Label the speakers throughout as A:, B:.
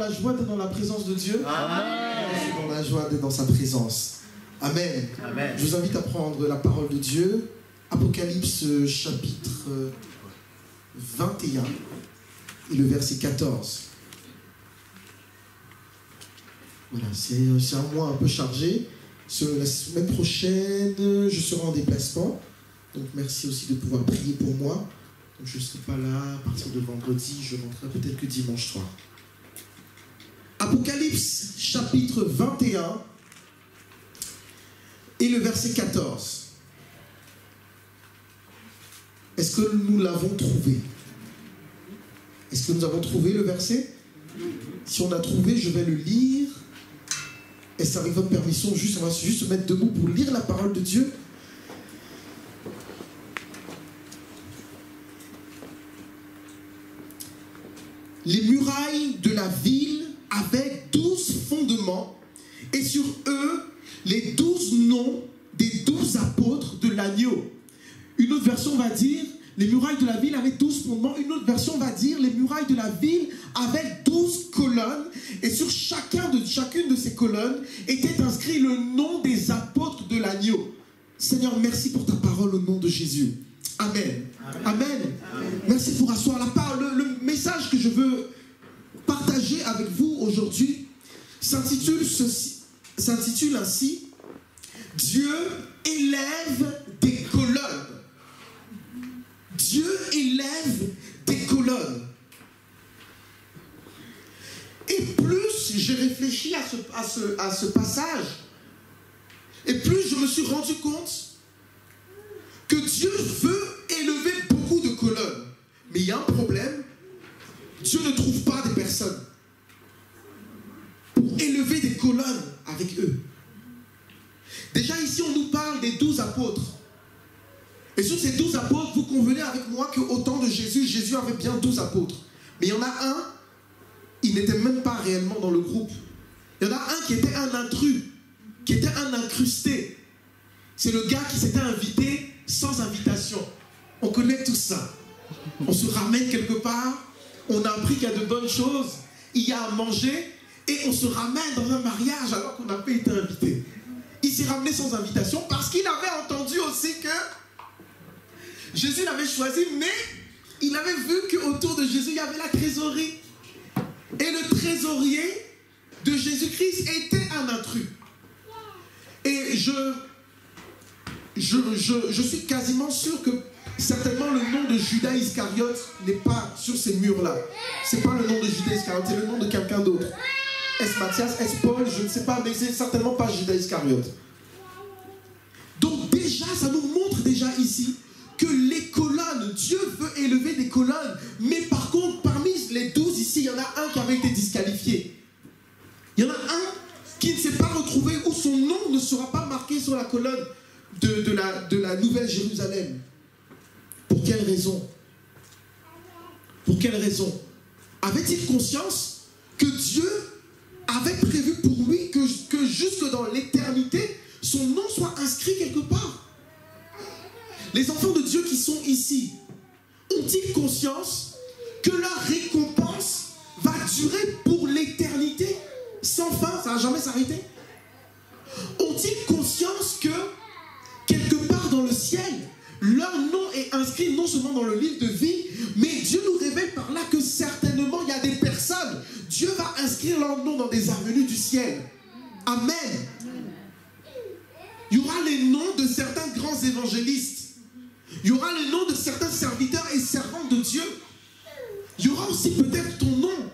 A: la joie d'être dans la présence de Dieu?
B: Amen.
A: Je suis dans la joie d'être dans sa présence. Amen.
B: Amen.
A: Je vous invite à prendre la parole de Dieu. Apocalypse chapitre 21 et le verset 14. Voilà, c'est un mois un peu chargé. La semaine prochaine, je serai en déplacement. Donc merci aussi de pouvoir prier pour moi. Donc, je ne serai pas là à partir de vendredi. Je rentrerai peut-être que dimanche soir. Apocalypse chapitre 21 et le verset 14. Est-ce que nous l'avons trouvé? Est-ce que nous avons trouvé le verset? Si on a trouvé, je vais le lire. Et ça avec votre permission, on va juste se mettre debout pour lire la parole de Dieu. Les murailles de la ville avaient 12 fondements, et sur eux, les 12 noms des 12 apôtres de l'agneau. Une autre version va dire, les murailles de la ville avaient 12 fondements. Une autre version va dire, les murailles de la ville avaient 12 colonnes. Et sur chacune de ces colonnes était inscrit le nom des apôtres de l'agneau. Seigneur, merci pour ta parole au nom de Jésus. Amen. Amen. Amen. Amen. Merci pour asseoir la parole. Le message que je veux partager avec vous aujourd'hui s'intitule ainsi, Dieu élève des colonnes. Dieu élève des colonnes. Et plus j'ai réfléchi à ce passage, et plus je me suis rendu compte que Dieu veut élever beaucoup de colonnes. Mais il y a un problème. Dieu ne trouve pas des personnes pour élever des colonnes avec eux. Déjà ici, on nous parle des 12 apôtres. Et sur ces 12 apôtres, vous convenez avec moi qu'au temps de Jésus, Jésus avait bien 12 apôtres. Mais il y en a un, il n'était même pas réellement dans le groupe. Il y en a un qui était un intrus, qui était un incrusté. C'est le gars qui s'était invité sans invitation. On connaît tout ça. On se ramène quelque part, on a appris qu'il y a de bonnes choses, il y a à manger, et on se ramène dans un mariage alors qu'on n'a pas été invité. Il s'est ramené sans invitation parce qu'il avait entendu aussi que Jésus l'avait choisi, mais il avait vu qu'autour de Jésus, il y avait la trésorerie. Et le trésorier de Jésus-Christ était un intrus. Et je suis quasiment sûr que certainement le nom de Judas Iscariote n'est pas sur ces murs-là. Ce n'est pas le nom de Judas Iscariote, c'est le nom de quelqu'un d'autre. Est-ce Matthias, est-ce Paul, je ne sais pas, mais c'est certainement pas Judas Iscariote. Donc déjà, ça nous montre déjà ici que les colonnes, Dieu veut élever des colonnes, mais par contre, parmi les 12 ici, il y en a un qui avait été disqualifié. Il y en a un qui ne s'est pas retrouvé, où son nom ne sera pas marqué sur la colonne de la Nouvelle Jérusalem. Pour quelle raison? Pour quelle raison? Avait-il conscience que Dieu avait prévu pour lui que jusque dans l'éternité, son nom soit inscrit quelque part? Les enfants de Dieu qui sont ici, ont-ils conscience que leur récompense va durer pour l'éternité, sans fin, ça ne va jamais s'arrêter? Ont-ils conscience que, quelque part dans le ciel, leur nom est inscrit non seulement dans le livre de vie, mais Dieu nous révèle par là que certainement il y a des personnes, Dieu va inscrire leur nom dans des avenues du ciel. Amen. Il y aura les noms de certains grands évangélistes. Il y aura le nom de certains serviteurs et servantes de Dieu. Il y aura aussi peut-être ton nom.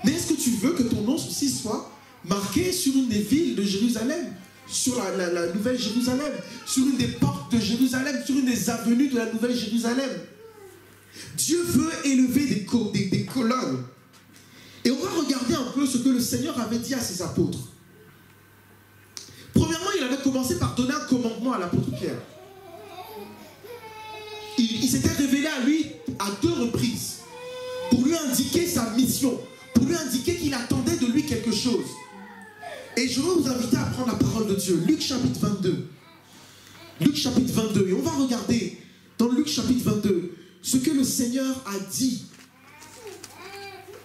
A: Mais est-ce que tu veux que ton nom aussi soit marqué sur une des villes de Jérusalem, sur la Nouvelle Jérusalem, sur une des portes de Jérusalem, sur une des avenues de la Nouvelle Jérusalem? Dieu veut élever des colonnes. Et on va regarder un peu ce que le Seigneur avait dit à ses apôtres. Premièrement, il avait commencé par donner un commandement à l'apôtre Pierre. Il s'était révélé à lui à 2 reprises pour lui indiquer sa mission, pour lui indiquer qu'il attendait de lui quelque chose. Et je veux vous inviter à prendre la parole de Dieu. Luc chapitre 22. Luc chapitre 22. Et on va regarder dans Luc chapitre 22 ce que le Seigneur a dit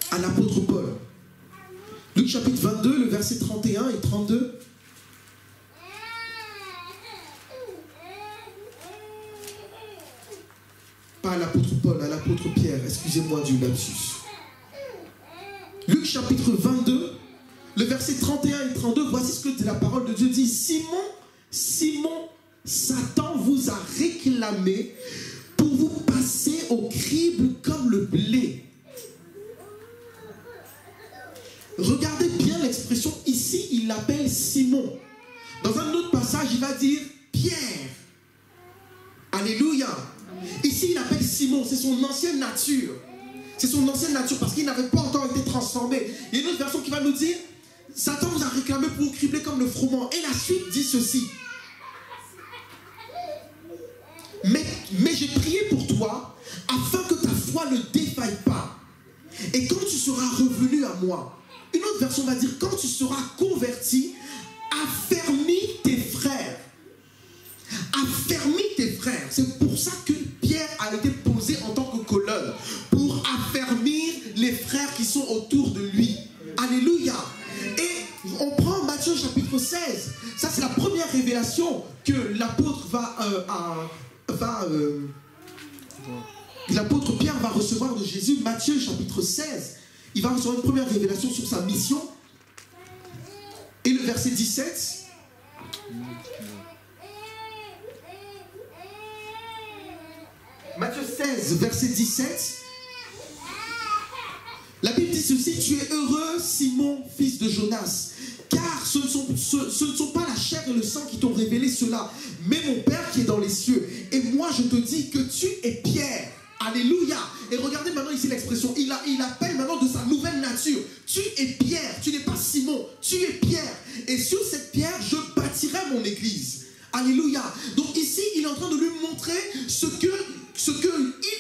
A: à l'apôtre Paul. Luc chapitre 22, le verset 31 et 32. Pas à l'apôtre Paul, à l'apôtre Pierre. Excusez-moi du lapsus. Luc chapitre 22, le verset 31 et 32. Voici ce que la parole de Dieu dit. Simon, Simon, Satan vous a réclamé pour vous passer au crible comme le blé. Regardez bien l'expression. Ici, il l'appelle Simon. Dans un autre passage, il va dire Pierre. Alléluia. Ici, il appelle Simon. C'est son ancienne nature. C'est son ancienne nature parce qu'il n'avait pas encore été transformé. Il y a une autre version qui va nous dire Satan vous a réclamé pour vous cribler comme le froment. Et la suite dit ceci. Mais j'ai prié pour toi afin que ta foi ne défaille pas. Et quand tu seras revenu à moi, une autre version va dire quand tu seras converti, affermis tes frères. Affermis tes frères. C'est pour ça que Pierre a été posé en tant que colonne. Pour affermir les frères qui sont autour de lui. Alléluia. Et on prend Matthieu chapitre 16. Ça c'est la première révélation que l'apôtre l'apôtre Pierre va recevoir de Jésus. Matthieu chapitre 16. Il va recevoir une première révélation sur sa mission. Et le verset 17. Matthieu 16, verset 17. La Bible dit ceci, tu es heureux, Simon, fils de Jonas, car ce ne sont pas la chair et le sang qui t'ont révélé cela, mais mon Père qui est dans les cieux. Et moi, je te dis que tu es Pierre. Alléluia. Et regardez maintenant ici l'expression. Il appelle maintenant de sa nouvelle nature. Tu es Pierre. Tu n'es pas Simon. Tu es Pierre. Et sur cette pierre, je bâtirai mon église. Alléluia. Donc ici, il est en train de lui montrer ce qu'il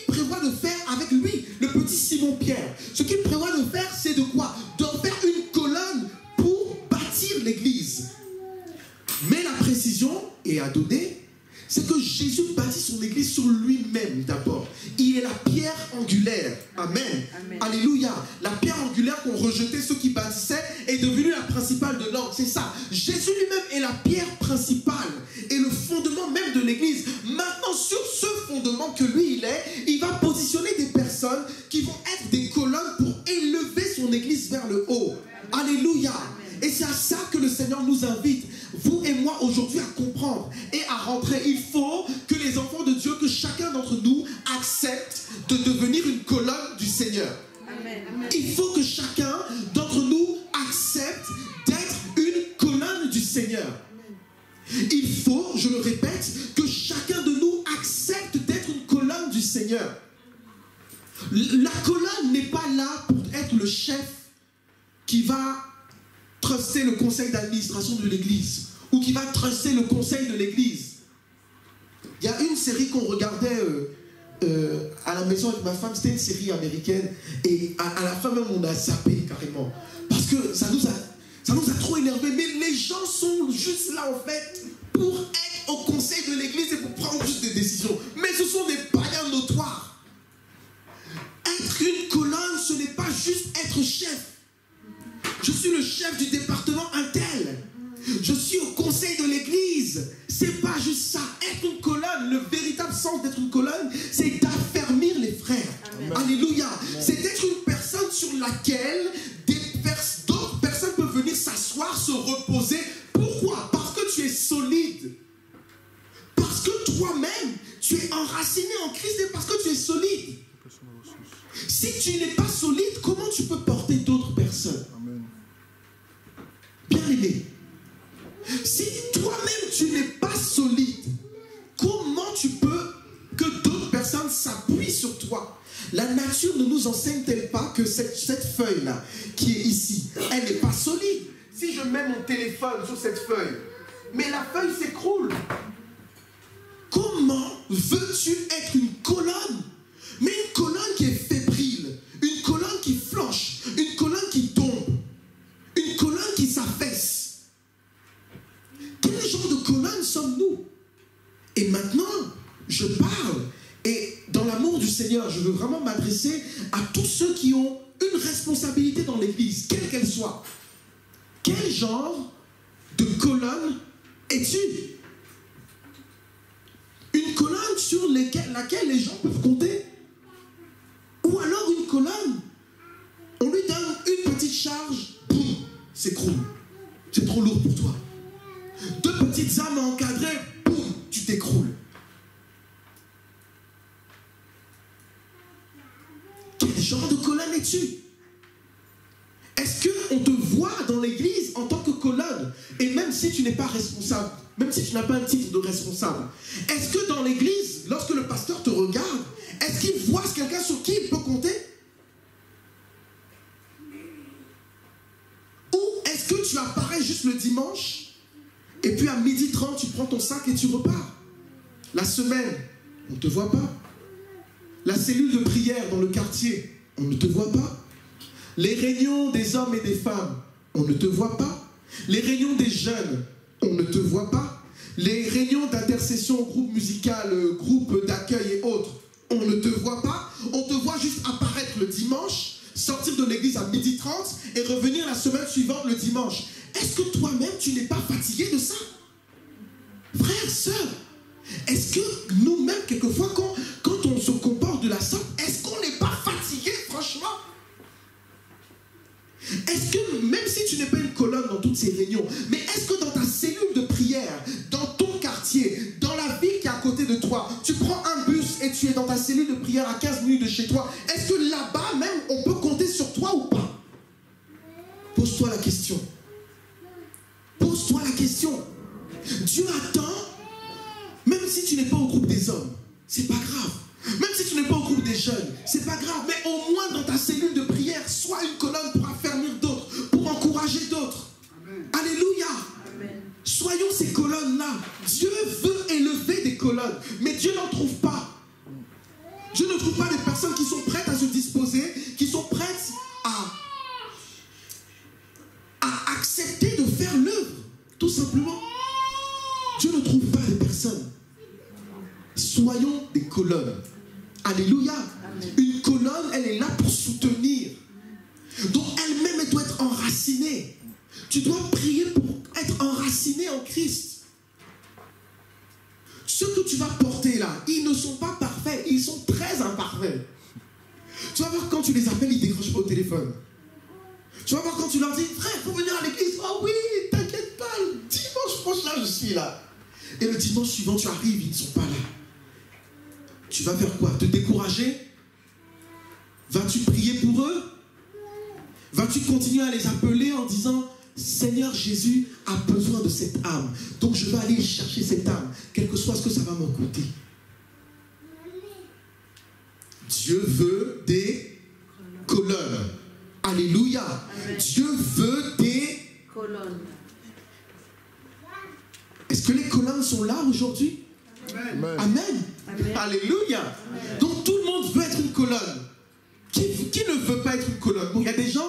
A: prévoit de faire avec lui, le petit Simon-Pierre. Ce qu'il prévoit de faire, c'est de quoi? De faire une colonne pour bâtir l'église. Mais la précision est à donner, c'est que Jésus bâtit son église sur lui-même d'abord. Il est la pierre angulaire. Amen. Amen. Alléluia. La pierre angulaire qu'ont rejeté ceux qui bâtissaient est devenue la principale de l'angle. C'est ça. Jésus lui-même est la pierre principale et le fondement même de l'église. Maintenant, sur ce fondement que lui il est, il va positionner des personnes qui vont être des colonnes pour élever son église vers le haut. Alléluia. Et c'est à ça que le Seigneur nous invite, vous et moi aujourd'hui, à comprendre et à rentrer. Il faut que les enfants de Dieu, que chacun d'entre nous accepte de devenir une colonne du Seigneur. Amen. Il faut que chacun d'entre nous accepte d'être une colonne du Seigneur. Il faut, je le répète, que chacun de nous accepte d'être une colonne du Seigneur. La colonne n'est pas là pour être le chef qui va truster le conseil d'administration de l'église ou qui va truster le conseil de l'église. Il y a une série qu'on regardait à la maison avec ma femme, c'était une série américaine et à la fin même on a zappé carrément parce que ça nous a trop énervé. Mais les gens sont juste là en fait pour être au conseil de l'église et pour prendre juste des décisions. Mais ce sont des païens notoires. Être une colonne, ce n'est pas juste être chef. Je suis le chef du département Intel. Je suis au conseil de l'église. C'est pas juste ça. Être une colonne, le véritable sens d'être une colonne, c'est d'affermir les frères. Amen. Alléluia. C'est d'être une personne sur laquelle d'autres personnes peuvent venir s'asseoir, se reposer. Pourquoi? Parce que tu es solide. Parce que toi-même, tu es enraciné en Christ et parce que tu es solide. Si tu n'es pas solide, comment tu peux porter d'autres personnes? Amen. Bien aimé. Si toi-même tu n'es pas solide, comment tu peux que d'autres personnes s'appuient sur toi? La nature ne nous enseigne-t-elle pas que cette feuille-là, qui est ici, elle n'est pas solide? Si je mets mon téléphone sur cette feuille, mais la feuille s'écroule. Comment veux-tu être une colonne? Mais une colonne qui est fébrile, une colonne qui flanche, une colonne qui tombe, une colonne qui s'affaisse. Quel genre de colonne sommes-nous? Et maintenant, je parle, et dans l'amour du Seigneur, je veux vraiment m'adresser à tous ceux qui ont une responsabilité dans l'église, quelle qu'elle soit. quel genre de colonne es-tu? Une colonne sur laquelle les gens peuvent compter? Ou alors une colonne, on lui donne une petite charge, boum, s'écroule. C'est trop lourd pour toi. Deux petites âmes à encadrer, boum, tu t'écroules. Quel genre de colonne es-tu? Est-ce qu'on te voit dans l'église en tant que colonne? Et même si tu n'es pas responsable, même si tu n'as pas un titre de responsable, est-ce que dans l'église, lorsque le pasteur te regarde, est-ce qu'il voit quelqu'un sur qui il peut compter? Ou est-ce que tu apparais juste le dimanche et puis à 12h30 tu prends ton sac et tu repars? La semaine, on ne te voit pas. La cellule de prière dans le quartier, on ne te voit pas. Les réunions des hommes et des femmes, on ne te voit pas. Les réunions des jeunes, on ne te voit pas. Les réunions d'intercession, groupe musical, groupe d'accueil et autres, on ne te voit pas. On te voit juste apparaître le dimanche, sortir de l'église à 12h30 et revenir la semaine suivante le dimanche. Est-ce que toi-même, tu n'es pas fatigué de ça? Frères, sœurs, est-ce que nous-mêmes, quelquefois, quand on se comporte de la sorte, est-ce qu'on n'est pas fatigué, franchement? Est-ce que, même si tu n'es pas une colonne dans toutes ces réunions, mais est-ce que dans ta cellule de prière, dans ton quartier, dans la ville qui est à côté de toi, tu prends un bus et tu es dans ta cellule de prière à 15 minutes de chez toi, est-ce que là-bas même, on peut compter sur toi ou pas? Pose-toi la question. Pose-toi la question. Dieu attend, même si tu n'es pas au groupe des hommes, c'est pas grave. Même si tu n'es pas au groupe des jeunes, c'est pas grave. Mais au moins dans ta cellule de prière, sois une colonne pour affermir d'autres, pour encourager d'autres. Alléluia. Amen. Soyons ces colonnes-là. Dieu veut élever des colonnes, mais Dieu n'en trouve pas. Dieu ne trouve pas des personnes qui sont prêtes à se disposer, qui sont prêtes à accepter de faire l'œuvre, tout simplement. Dieu ne trouve pas des personnes. Soyons des colonnes. Alléluia. Amen. Une colonne, elle est là pour soutenir. Donc elle-même, elle doit être enracinée. Tu dois prier pour être enraciné en Christ. Ceux que tu vas porter là, ils ne sont pas parfaits. Ils sont très imparfaits. Tu vas voir quand tu les appelles, ils ne décrochent pas au téléphone. Tu vas voir quand tu leur dis, frère, il faut venir à l'église. Oh oui, t'inquiète pas, le dimanche prochain, je suis là. Et le dimanche suivant, tu arrives, ils ne sont pas là. Tu vas faire quoi? Te décourager? Vas-tu prier pour eux? Vas-tu continuer à les appeler en disant, Seigneur Jésus a besoin de cette âme. Donc je vais aller chercher cette âme, quel que soit ce que ça va me coûter. Dieu veut des colonnes. Alléluia. Amen. Dieu veut des colonnes. Est-ce que les colonnes sont là aujourd'hui? Amen. Amen. Amen. Alléluia. Amen. Donc tout le monde veut être une colonne. Qui ne veut pas être une colonne? Bon, il y a des gens,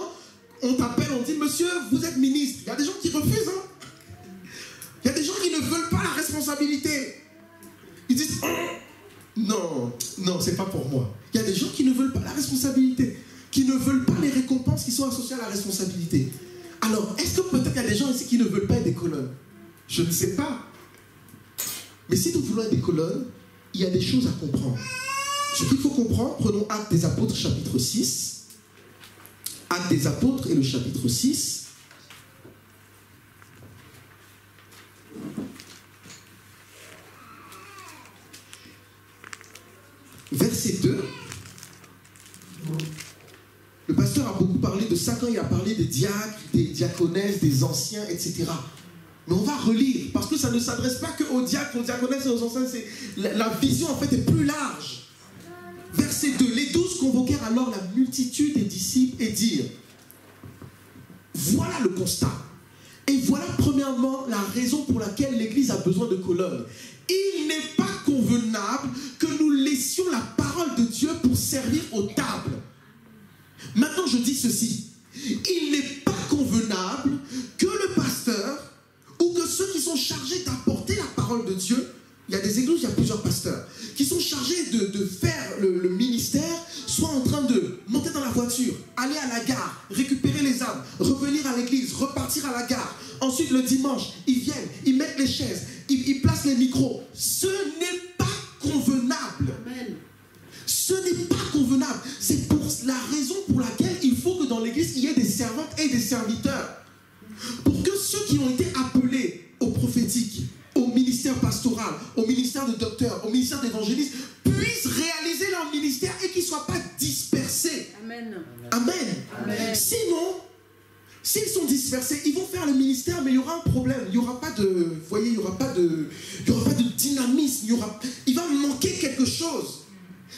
A: on t'appelle, on dit, monsieur, vous êtes ministre. Il y a des gens qui refusent. Hein? Il y a des gens qui ne veulent pas la responsabilité. Ils disent, non, non, c'est pas pour moi. Il y a des gens qui ne veulent pas la responsabilité, qui ne veulent pas les récompenses qui sont associées à la responsabilité. Alors, est-ce que peut-être il y a des gens ici qui ne veulent pas être des colonnes? Je ne sais pas. Mais si nous voulons être des colonnes, il y a des choses à comprendre. Ce qu'il faut comprendre, prenons Actes des Apôtres, chapitre 6. Actes des Apôtres et le chapitre 6. Verset 2. Le pasteur a beaucoup parlé de ça quand il a parlé des diacres, des diaconesses, des anciens, etc. Mais on va relire, parce que ça ne s'adresse pas qu'aux diacres, aux diaconesses et aux anciens. La vision, en fait, est plus large. Verset 2. Les 12 convoquèrent alors la multitude des disciples et dirent, voilà le constat. Et voilà premièrement la raison pour laquelle l'Église a besoin de colonnes. Il n'est pas convenable que nous laissions la parole de Dieu pour servir aux tables. Maintenant, je dis ceci. Il n'est pas convenable que le pasteur ou que ceux qui sont chargés d'apporter la parole de Dieu, il y a des églises, il y a plusieurs pasteurs, qui sont chargés de faire le ministère, soient en train de monter dans la voiture, aller à la gare, récupérer récupérer les âmes, revenir à l'église, repartir à la gare. Ensuite, le dimanche, ils viennent, ils mettent les chaises, ils placent les micros. Ce n'est pas convenable.
B: Amen.
A: Ce n'est pas convenable. C'est pour la raison pour laquelle il faut que dans l'église, il y ait des servantes et des serviteurs. Pour que ceux qui ont été appelés au prophétique, au ministère pastoral, au ministère de docteur, au ministère d'évangéliste, puissent réaliser leur ministère et qu'ils ne soient pas dispersés.
B: Amen.
A: Amen.
B: Amen.
A: Sinon, s'ils sont dispersés, ils vont faire le ministère, mais il y aura un problème. Il n'y aura pas de, vous voyez, il n'y aura pas de dynamisme. Il va manquer quelque chose.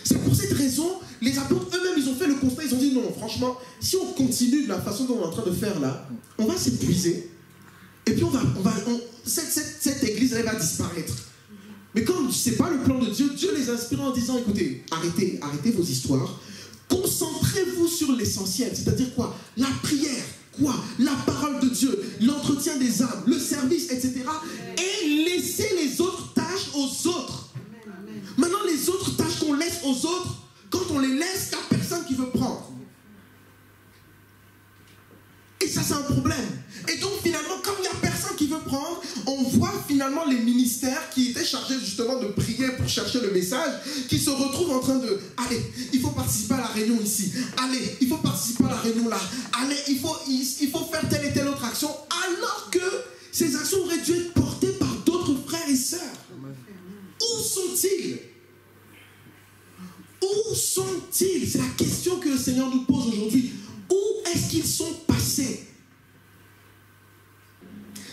A: C'est pour cette raison, les apôtres eux-mêmes, ils ont fait le constat, ils ont dit non, franchement, si on continue de la façon dont on est en train de faire là, on va s'épuiser. Et puis cette église, elle va disparaître. Mais comme ce n'est pas le plan de Dieu, Dieu les inspire en disant, écoutez, arrêtez vos histoires, concentrez-vous sur l'essentiel, c'est-à-dire quoi? La prière, quoi? La parole de Dieu, l'entretien des âmes, le service, etc. Et laissez les autres tâches aux autres. Maintenant, les autres tâches qu'on laisse aux autres, quand on les laisse, il n'y a personne qui veut prendre. Et ça, c'est un problème. Et donc, finalement, comme il n'y a personne qui veut prendre, on voit finalement les ministères qui étaient chargés justement de prier pour chercher le message, qui se retrouvent en train de, allez, il faut participer à la réunion ici. Allez, il faut participer à la réunion là. Allez, il faut faire telle et telle autre action. Alors que ces actions auraient dû être portées par d'autres frères et sœurs. Où sont-ils? Où sont-ils? C'est la question que le Seigneur nous pose aujourd'hui. Où est-ce qu'ils sont passés?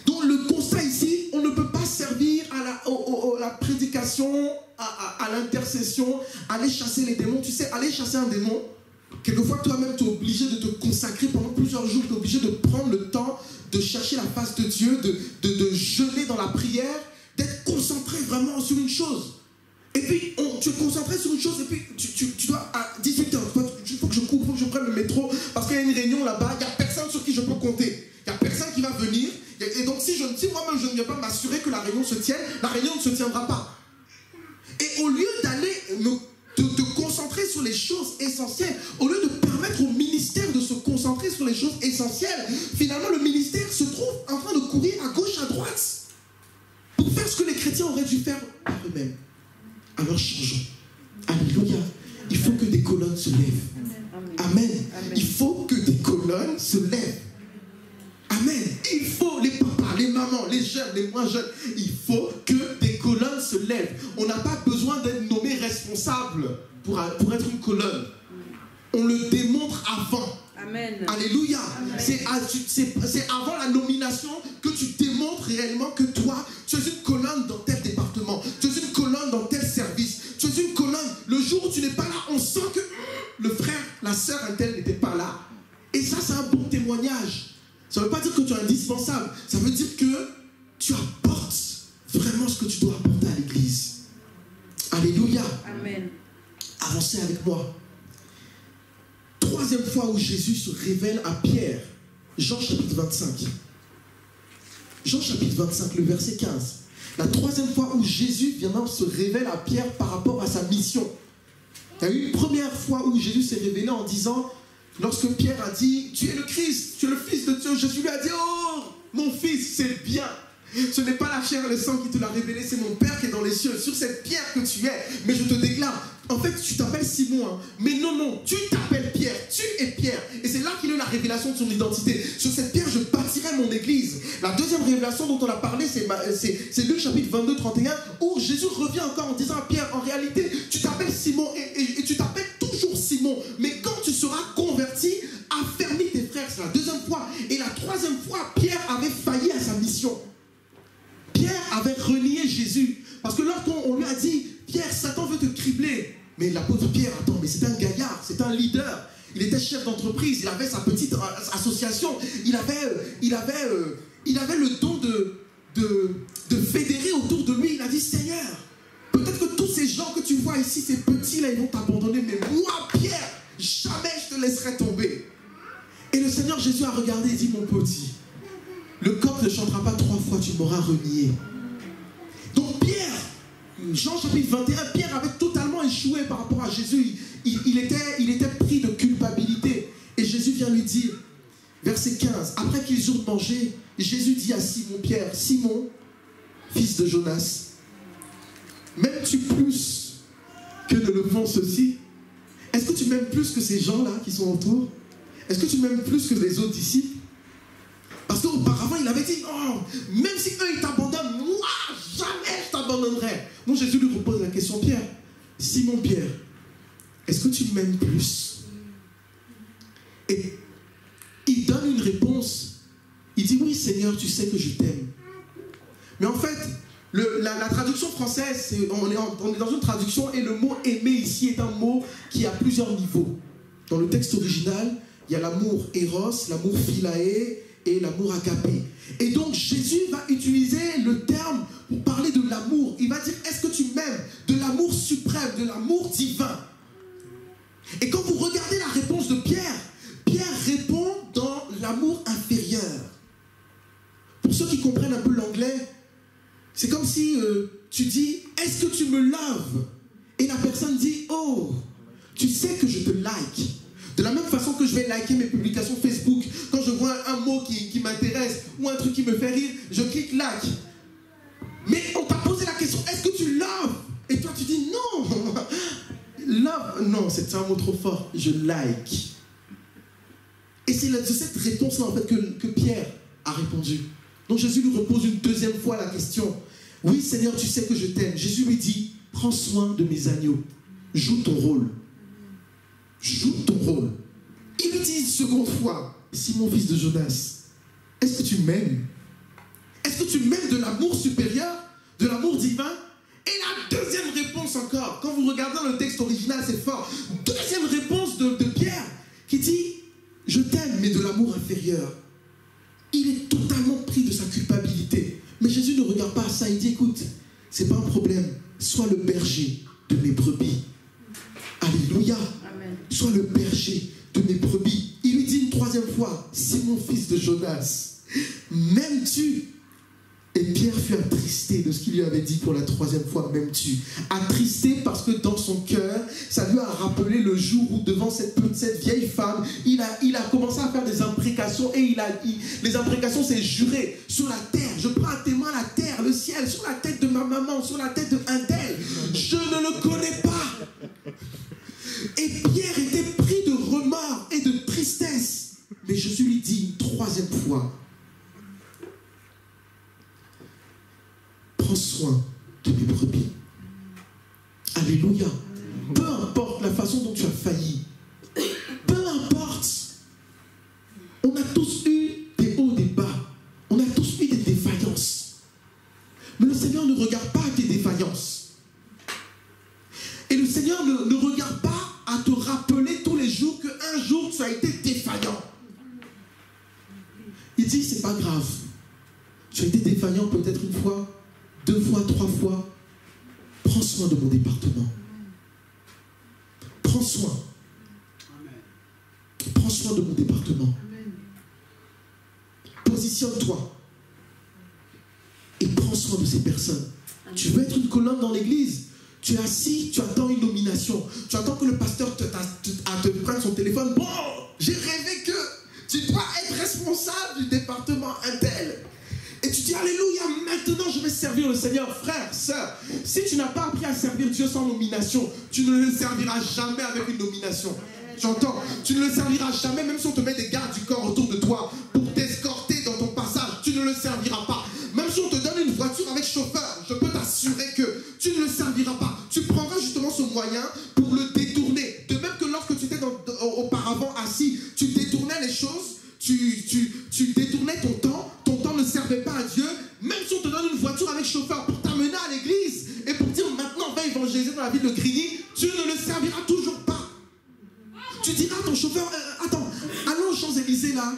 A: Donc le constat ici, on ne peut pas servir à la prédication, à l'intercession, aller chasser les démons. Tu sais, aller chasser un démon, quelquefois toi-même tu es obligé de te consacrer pendant plusieurs jours, tu es obligé de prendre le temps de chercher la face de Dieu, de jeûner dans la prière, d'être concentré vraiment sur une chose. Et puis, tu es concentré sur une chose, et puis tu dois, à 18h, il faut que je cours, il faut que je prenne le métro, parce qu'il y a une réunion là-bas, il n'y a personne sur qui je peux compter. Il n'y a personne qui va venir. Et donc, si moi-même je ne viens pas m'assurer que la réunion se tienne, la réunion ne se tiendra pas. Et au lieu d'aller te concentrer sur les choses essentielles, au lieu de permettre au ministère de se concentrer sur les choses essentielles, finalement, le ministère se trouve en train de courir à gauche, à droite, pour faire ce que les chrétiens auraient dû faire par eux-mêmes. Alors changeons. Alléluia. Il faut que des colonnes se lèvent. Amen. Amen. Il faut que des colonnes se lèvent. Amen. Il faut, les papas, les mamans, les jeunes, les moins jeunes, il faut que des colonnes se lèvent. On n'a pas besoin d'être nommé responsable pour être une colonne. On le démontre avant.
B: Amen.
A: Alléluia. C'est avant la nomination que tu démontres réellement que toi, tu es une colonne dans tel département. Tu es une colonne dans tel service. Tu es une colonne. Le jour où tu n'es pas là, on sent que le frère, la sœur, un tel n'était pas là. Et ça, c'est un bon témoignage. Ça ne veut pas dire que tu es indispensable. Ça veut dire que tu apportes vraiment ce que tu dois apporter à l'église. Alléluia.
B: Amen.
A: Avancez avec moi. Troisième fois où Jésus se révèle à Pierre. Jean chapitre 25. Jean chapitre 25, le verset 15. La troisième fois où Jésus vient se révèle à Pierre par rapport à sa mission. Il y a eu une première fois où Jésus s'est révélé en disant, lorsque Pierre a dit, tu es le Christ, tu es le Fils de Dieu, Jésus lui a dit, oh, mon fils, c'est bien. Ce n'est pas la chair et le sang qui te l'a révélé, c'est mon Père qui est dans les cieux. Sur cette pierre que tu es, mais je te déclare, en fait, tu t'appelles Simon, hein, mais non, tu t'appelles Pierre, tu es Pierre. Et c'est là qu'il a eu la révélation de son identité. Sur cette pierre, je bâtirai mon église. La deuxième révélation dont on a parlé, c'est Luc chapitre 22, 31, où Jésus revient encore en disant à Pierre, en réalité, tu t'appelles Simon et tu t'appelles toujours Simon. Mais quand tu seras converti, affermis tes frères. C'est la deuxième fois. Et la troisième fois, Pierre avait failli à sa mission. Pierre avait renié Jésus. Parce que lorsqu'on lui a dit, Pierre, Satan veut te cribler. Mais l'apôtre Pierre, attends, mais c'est un gaillard, c'est un leader. Il était chef d'entreprise, il avait sa petite association. Il avait le don de fédérer autour de lui. Il a dit, Seigneur, peut-être que tous ces gens que tu vois ici, ces petits-là, ils vont t'abandonner. Mais moi, Pierre, jamais je te laisserai tomber. Et le Seigneur Jésus a regardé et dit, mon petit, le coq ne chantera pas 3 fois, tu m'auras renié. Donc Pierre, Jean chapitre 21, Pierre avait totalement échoué par rapport à Jésus. Il était pris de culpabilité. Et Jésus vient lui dire, verset 15. Après qu'ils eurent mangé, Jésus dit à Simon-Pierre, Simon, fils de Jonas, m'aimes-tu plus que ne le font ceux-ci? Est-ce que tu m'aimes plus que ces gens-là qui sont autour? Est-ce que tu m'aimes plus que les autres disciples? Parce qu'auparavant, il avait dit, oh, même si eux, ils t'abandonnent, moi, jamais je t'abandonnerai. Donc Jésus lui repose la question, Pierre, Simon Pierre, est-ce que tu m'aimes plus? Et il donne une réponse. Il dit, oui Seigneur, tu sais que je t'aime. Mais en fait, la traduction française, on est dans une traduction et le mot aimer ici est un mot qui a plusieurs niveaux. Dans le texte original, il y a l'amour éros, l'amour philae et l'amour agapé. Et donc Jésus va utiliser le terme pour parler de l'amour. Il va dire, est-ce que tu m'aimes? De l'amour suprême, de l'amour divin. Et quand vous regardez la réponse de Pierre, Pierre répond dans l'amour inférieur. Pour ceux qui comprennent un peu l'anglais, c'est comme si tu dis, est-ce que tu me loves? Et la personne dit, oh, tu sais que je te like. De la même façon que je vais liker mes publications Facebook, quand je vois un mot qui m'intéresse ou un truc qui me fait rire, je clique like. Mais on t'a posé la question, est-ce que tu loves? Et toi tu dis non. Love, non, c'est un mot trop fort. Je like. Et c'est de cette réponse-là en fait que Pierre a répondu. Donc Jésus lui repose une deuxième fois la question. Oui Seigneur, tu sais que je t'aime. Jésus lui dit, prends soin de mes agneaux. Joue ton rôle. Joue ton rôle. Il lui dit une seconde fois, Simon, fils de Jonas, est-ce que tu m'aimes? Est-ce que tu m'aimes de l'amour supérieur, de l'amour divin? Et la deuxième réponse encore, quand vous regardez dans le texte original, c'est fort. Deuxième réponse de Pierre qui dit, je t'aime, mais de l'amour inférieur. Il est totalement pris de sa culpabilité. Mais Jésus ne regarde pas à ça, il dit, écoute, c'est pas un problème, sois le berger de mes brebis. Alléluia. Amen. Sois le berger de mes brebis. Il lui dit une troisième fois, Simon, fils de Jonas, m'aimes-tu? Et Pierre fut attristé de ce qu'il lui avait dit pour la troisième fois, m'aimes-tu? Attristé parce que dans son cœur, ça lui a rappelé le jour où devant cette vieille femme, il a commencé à faire des imprécations et les imprécations, c'est jurer sur la terre. Je prends à tes mains la terre, le ciel, sur la tête de ma maman, sur la tête d'un tel. Je ne le connais pas. Et Pierre était pris de remords et de tristesse. Mais Jésus lui dit une troisième fois, prends soin de mes brebis. Alléluia. Peu importe la façon dont tu as failli, peu importe, on a tous eu des hauts, des bas, on a tous eu des défaillances. Mais le Seigneur ne regarde pas tes défaillances. Et le Seigneur ne regarde pas à te rappeler tous les jours qu'un jour tu as été défaillant. Il dit, c'est pas grave. Tu as été défaillant peut-être une fois, 2 fois, 3 fois. Prends soin de mon département. Prends soin. Prends soin de mon département. Positionne-toi. Et prends soin de ces personnes. Tu veux être une colonne dans l'église. Tu es assis, tu attends une nomination. Tu attends que le pasteur te prenne son téléphone. Bon, j'ai rêvé que tu dois être responsable du département intel. Et tu dis, alléluia, maintenant je vais servir le Seigneur. Frère, sœur, si tu n'as pas appris à servir Dieu sans nomination, tu ne le serviras jamais avec une nomination. J'entends, tu ne le serviras jamais, même si on te met des gardes du corps autour de toi pour t'escorter dans ton passage, tu ne le serviras pas. Même si on te donne une voiture avec chauffeur, je peux t'assurer que tu ne le serviras pas. Tu prendras justement ce moyen pour le détourner. De même que lorsque tu étais auparavant assis, tu détournais les choses, tu détournais ton temps ne servait pas à Dieu. Même si on te donne une voiture avec chauffeur pour t'amener à l'église et pour dire maintenant va évangéliser dans la ville de Grigny, tu ne le serviras toujours pas. Tu diras à ton chauffeur, attends, allons aux Champs-Élysées là,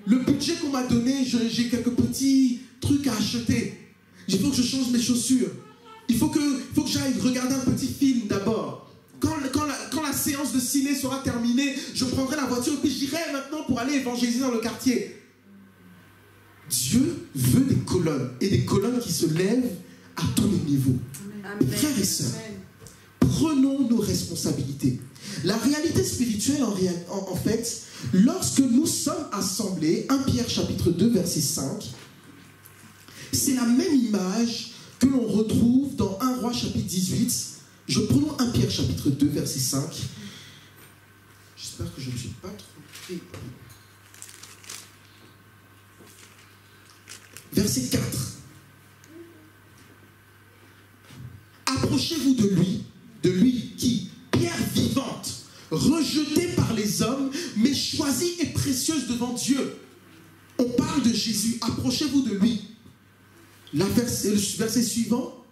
A: le budget qu'on m'a donné, j'ai quelques petits trucs à acheter. Il faut que je change mes chaussures. Il faut que j'aille regarder un petit film d'abord. Quand la séance de ciné sera terminée, je prendrai la voiture et puis j'irai maintenant pour aller évangéliser dans le quartier. Dieu veut des colonnes et des colonnes qui se lèvent à tous les niveaux. Amen. Frères et sœurs, prenons nos responsabilités. La réalité spirituelle, en fait, lorsque nous sommes assemblés, 1 Pierre chapitre 2, verset 5, c'est la même image que l'on retrouve dans 1 Roi chapitre 18. Je prends 1 Pierre chapitre 2, verset 5. J'espère que je ne me suis pas trompé. Verset 4. Approchez-vous de lui qui, pierre vivante, rejetée par les hommes, mais choisie et précieuse devant Dieu. On parle de Jésus, approchez-vous de lui. Le verset suivant.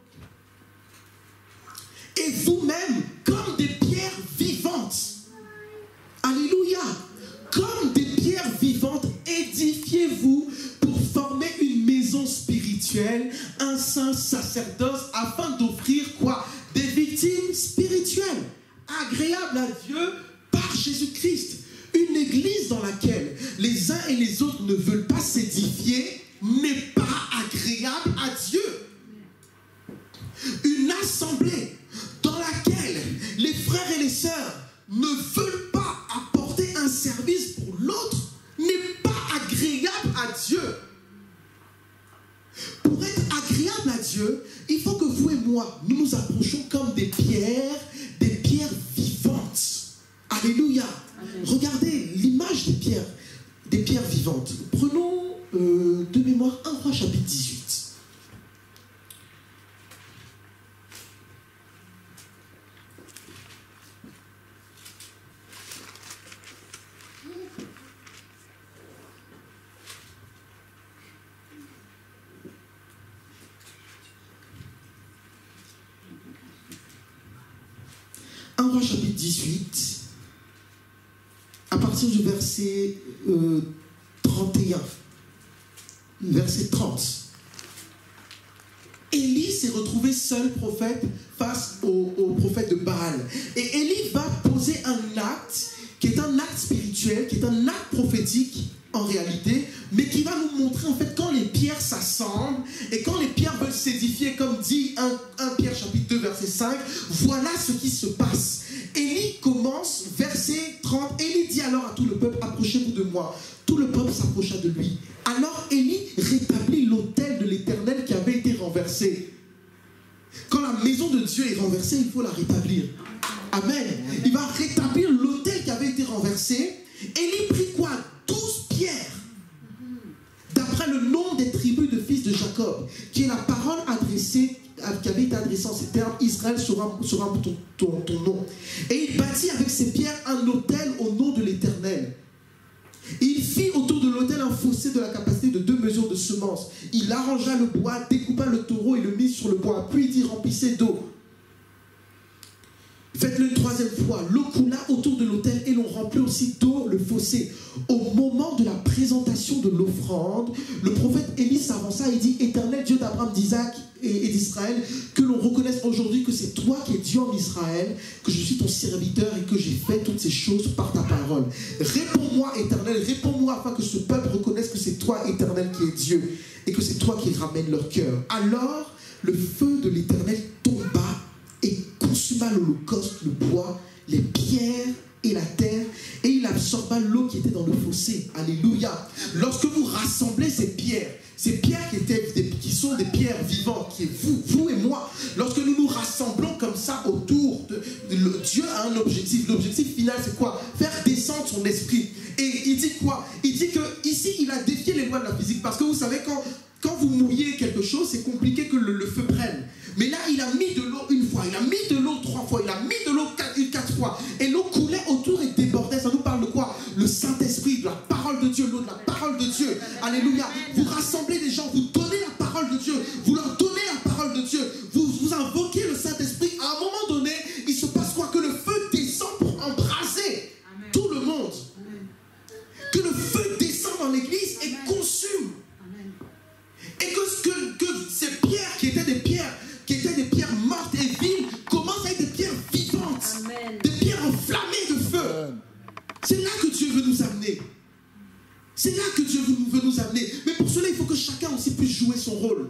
A: Et vous-même, comme des pierres vivantes. Alléluia. Comme des pierres vivantes, édifiez-vous pour former une maison spirituelle, un saint sacerdoce, afin d'offrir quoi? Des victimes spirituelles, agréables à Dieu par Jésus-Christ. Une église dans laquelle les uns et les autres ne veulent pas s'édifier n'est pas agréable à Dieu. Une assemblée dans laquelle les frères et les sœurs ne veulent pas apporter un service pour l'autre n'est pas agréable à Dieu. Pour être agréable à Dieu, il faut que vous et moi, nous nous approchions comme des pierres vivantes. Alléluia. Amen. Regardez l'image des pierres vivantes. Prenons de mémoire 1 Roi chapitre 18. Chapitre 18, à partir du verset 31, verset 30. Élie s'est retrouvé seul prophète face au prophète de Baal. Et Élie va poser un acte qui est un acte spirituel, qui est un acte prophétique en réalité, mais qui va nous montrer en fait quand les pierres s'assemblent et quand les pierres veulent s'édifier, comme dit 1 Pierre chapitre 2 verset 5, voilà ce qui se passe. Élie commence, verset 30, Élie dit alors à tout le peuple, approchez-vous de moi. Tout le peuple s'approcha de lui. Alors Élie rétablit l'autel de l'Éternel qui avait été renversé. Quand la maison de Dieu est renversée, il faut la rétablir. Amen. Il va rétablir l'autel qui avait été renversé. Élie prit quoi? 12 pierres. D'après le nom des tribus de fils de Jacob, qui est la parole adressée, qui avait été adressée en ces termes, Israël sera ton nom. Et il bâtit avec ces pierres un autel au nom de l'Éternel. Il fit autour de l'autel un fossé de la capacité de 2 mesures de semences. Il arrangea le bois, découpa le taureau et le mit sur le bois, puis il dit remplissez d'eau. Faites-le une 3e fois. L'eau coula autour de l'autel et l'on remplit aussi d'eau le fossé. Au moment de la présentation de l'offrande, le prophète Élie s'avança et dit, Éternel Dieu d'Abraham, d'Isaac et d'Israël, que l'on reconnaisse aujourd'hui que c'est toi qui es Dieu en Israël, que je suis ton serviteur et que j'ai fait toutes ces choses par ta parole. Réponds-moi, Éternel, réponds-moi afin que ce peuple reconnaisse que c'est toi, Éternel, qui es Dieu et que c'est toi qui ramènes leur cœur. Alors, le feu de l'Éternel tomba et consuma l'holocauste, le bois, les pierres et la terre, et il absorba l'eau qui était dans le fossé. Alléluia. Lorsque vous rassemblez ces pierres qui sont des pierres vivantes, qui est vous et moi, lorsque nous nous rassemblons comme ça autour de Dieu a un objectif. L'objectif final, c'est quoi? Faire descendre son esprit. Et il dit quoi? Il dit que ici, il a défié les lois de la physique, parce que vous savez, quand vous mouillez quelque chose, c'est compliqué que le feu prenne. Mais là, il a mis de l'eau une fois, il a mis de l'eau 3 fois, il a mis de l'eau 4 fois. Et l'eau coulait autour et débordait. Ça nous parle de quoi? Le Saint-Esprit, de la parole de Dieu, l'eau de la parole de Dieu. Alléluia. Vous rassemblez des gens, vous donnez la parole de Dieu, vous leur donnez la parole de Dieu, vous invoquez le Saint-Esprit. À un moment donné, il se passe quoi? Que le feu descend pour embraser tout le monde. Que le feu descend dans l'église et consume. Et que ces pierres qui étaient des pierres mortes et viles commencent à être des pierres vivantes. Amen. Des pierres enflammées de feu. C'est là que Dieu veut nous amener. C'est là que Dieu veut nous amener. Mais pour cela, il faut que chacun aussi puisse jouer son rôle.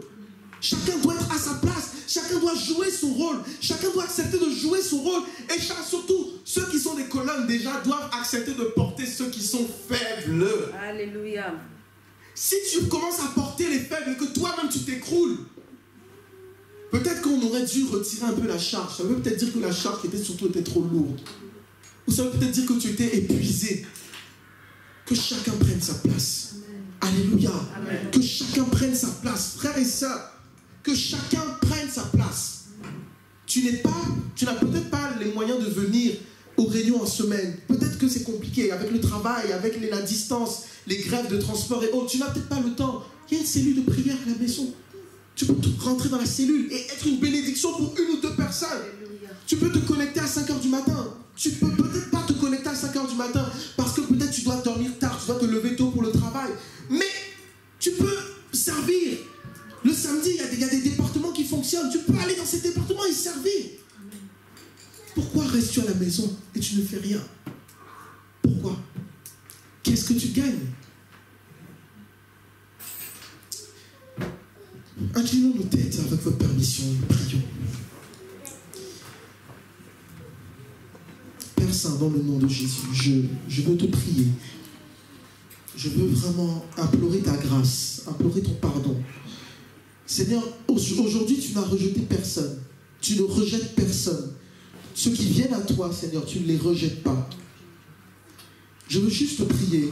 A: Chacun doit être à sa place. Chacun chacun doit jouer son rôle. Chacun doit accepter de jouer son rôle. Et surtout, ceux qui sont des colonnes déjà doivent accepter de porter ceux qui sont faibles.
B: Alléluia.
A: Si tu commences à porter les faibles et que toi-même tu t'écroules, peut-être qu'on aurait dû retirer un peu la charge. Ça veut peut-être dire que la charge était trop lourde. Ou ça veut peut-être dire que tu étais épuisé. Que chacun prenne sa place. Alléluia. Amen. Que chacun prenne sa place. Frères et sœurs, que chacun prenne sa place. Tu n'as peut-être pas les moyens de venir aux réunions en semaine. Peut-être que c'est compliqué avec le travail, avec la distance, les grèves de transport et autres. Tu n'as peut-être pas le temps. Il y a une cellule de prière à la maison. Tu peux rentrer dans la cellule et être une bénédiction pour une ou deux personnes. Alléluia. Tu peux te connecter à 5 h du matin. Tu peux peut-être pas te connecter à 5 h du matin parce que peut-être tu dois dormir tard, tu dois te lever tôt pour le travail. Mais tu peux servir. Le samedi, il y a des départements qui fonctionnent. Tu peux aller dans ces départements et servir. Pourquoi restes-tu à la maison et tu ne fais rien? Pourquoi? Qu'est-ce que tu gagnes? Inclinons nos têtes avec votre permission, prions. Père Saint, dans le nom de Jésus, je veux te prier. Je veux vraiment implorer ta grâce, implorer ton pardon. Seigneur, aujourd'hui, tu n'as rejeté personne. Tu ne rejettes personne. Ceux qui viennent à toi, Seigneur, tu ne les rejettes pas. Je veux juste te prier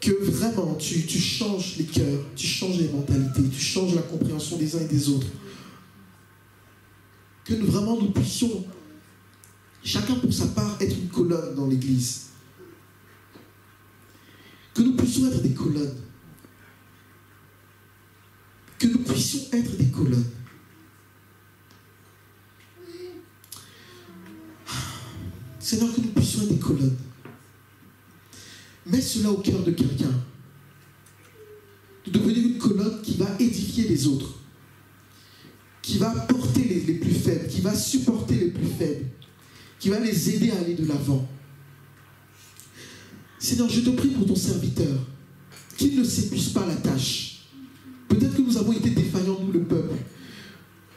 A: que vraiment tu changes les cœurs, tu changes les mentalités, tu changes la compréhension des uns et des autres. Que vraiment nous puissions, chacun pour sa part, être une colonne dans l'Église. Que nous puissions être des colonnes. Que nous puissions être des colonnes. Seigneur, que nous puissions être des colonnes. Mets cela au cœur de quelqu'un. De devenir une colonne qui va édifier les autres. Qui va porter les plus faibles. Qui va supporter les plus faibles. Qui va les aider à aller de l'avant. Seigneur, je te prie pour ton serviteur. Qu'il ne s'épuise pas la tâche. Peut-être que nous avons été défaillants, nous, le peuple.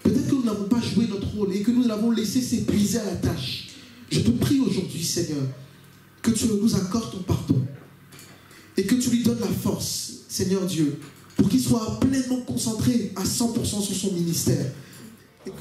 A: Peut-être que nous n'avons pas joué notre rôle et que nous l'avons laissé s'épuiser à la tâche. Je te prie aujourd'hui, Seigneur, que tu nous accordes ton pardon et que tu lui donnes la force, Seigneur Dieu, pour qu'il soit pleinement concentré à 100% sur son ministère. Et que...